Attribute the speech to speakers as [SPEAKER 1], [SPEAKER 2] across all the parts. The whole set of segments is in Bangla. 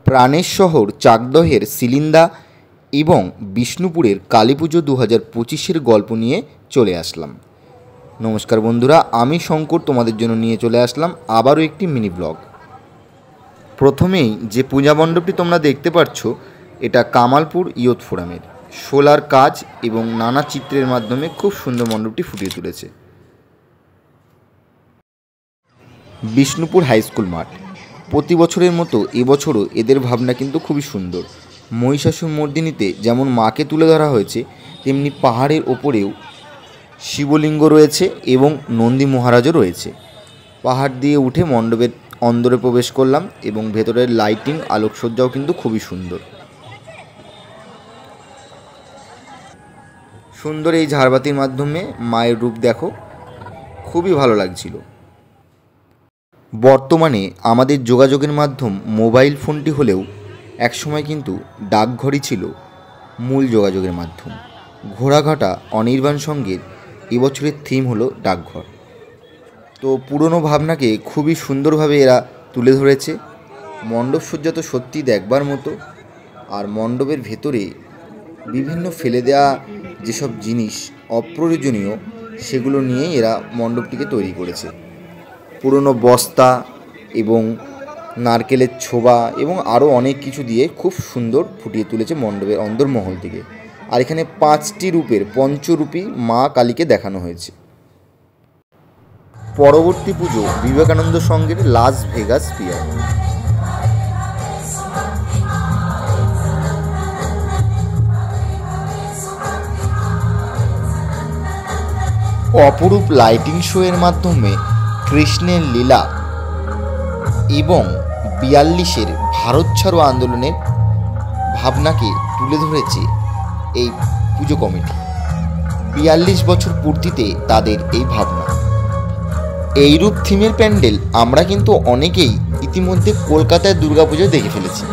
[SPEAKER 1] প্রাণের শহর চাকদহের সিলিন্দা এবং বিষ্ণুপুরের কালী পুজো 2025-এর গল্প নিয়ে চলে আসলাম। নমস্কার বন্ধুরা, আমি শঙ্কর তোমাদের জন্য নিয়ে চলে আসলাম আবারও একটি মিনি ব্লগ। প্রথমেই যে পূজা মণ্ডপটি তোমরা দেখতে পাচ্ছ, এটা কামালপুর ইয়ুথ ফোরামের সোলার কাজ এবং নানা চিত্রের মাধ্যমে খুব সুন্দর মণ্ডপটি ফুটিয়ে তুলেছে। বিষ্ণুপুর হাই স্কুল মাঠ প্রতি বছরের মতো এবছরও এদের ভাবনা কিন্তু খুবই সুন্দর। মহিষাসুর মর্দিনীতে যেমন মাকে তুলে ধরা হয়েছে, তেমনি পাহাড়ের ওপরেও শিবলিঙ্গ রয়েছে এবং নন্দী মহারাজও রয়েছে। পাহাড় দিয়ে উঠে মণ্ডপের অন্দরে প্রবেশ করলাম এবং ভেতরের লাইটিং আলোকসজ্জাও কিন্তু খুবই সুন্দর। সুন্দর এই ঝাড়বাতির মাধ্যমে মায়ের রূপ দেখো, খুবই ভালো লাগছিল। বর্তমানে আমাদের যোগাযোগের মাধ্যম মোবাইল ফোনটি হলেও একসময় কিন্তু ডাকঘরই ছিল মূল যোগাযোগের মাধ্যম। ঘোড়াঘাটা অনির্বাণ সঙ্গের এবছরের থিম হলো ডাকঘর। তো পুরনো ভাবনাকে খুবই সুন্দরভাবে এরা তুলে ধরেছে। মণ্ডপ সজ্জা তো সত্যি দেখবার মতো। আর মণ্ডপের ভেতরে বিভিন্ন ফেলে দেওয়া যেসব জিনিস অপ্রয়োজনীয়, সেগুলো নিয়ে এরা মণ্ডপটিকে তৈরি করেছে। পুরনো বস্তা এবং নারকেলের ছোবা এবং আরও অনেক কিছু দিয়ে খুব সুন্দর ফুটিয়ে তুলেছে মণ্ডপের অন্দরমহল থেকে। আর এখানে 5টি রূপের পঞ্চরূপী মা কালীকে দেখানো হয়েছে। পরবর্তী পুজো বিবেকানন্দ সংঘের লাস ভেগাস পিয়ার। অপরূপ লাইটিং শো এর মাধ্যমে কৃষ্ণের লীলা এবং 42-এর ভারত ছাড়ো আন্দোলনের ভাবনাকে তুলে ধরেছে এই পুজো কমিটি। 42 বছর পূর্তিতে তাদের এই ভাবনা। এইরূপ থিমের প্যান্ডেল আমরা কিন্তু অনেকেই ইতিমধ্যে কলকাতায় দুর্গাপুজোয় দেখে ফেলেছি,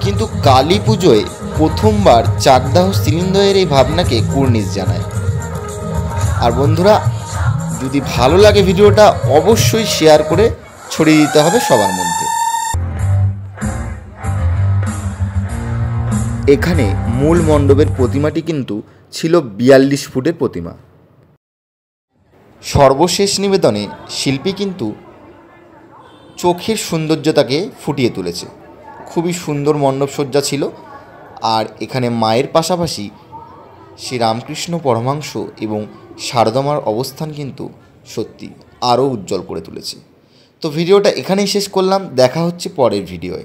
[SPEAKER 1] কিন্তু কালী পুজোয় প্রথমবার চাকদাহ সিলিন্দরের এই ভাবনাকে কুর্নিশ জানায়। আর বন্ধুরা, যদি ভালো লাগে ভিডিওটা অবশ্যই শেয়ার করে ছড়িয়ে দিতে হবে সবার মধ্যে। এখানে মূল মণ্ডপের প্রতিমাটি কিন্তু ছিল 42 ফুটের প্রতিমা। সর্বশেষ নিবেদনে শিল্পী কিন্তু চোখের সৌন্দর্যতাকে ফুটিয়ে তুলেছে। খুবই সুন্দর মণ্ডপ সজ্জা ছিল। আর এখানে মায়ের পাশাপাশি শ্রী রামকৃষ্ণ পরমহংস এবং শারদামার অবস্থান কিন্তু সত্যি আরও উজ্জ্বল করে তুলেছে। তো ভিডিওটা এখানেই শেষ করলাম, দেখা হচ্ছে পরের ভিডিওয়।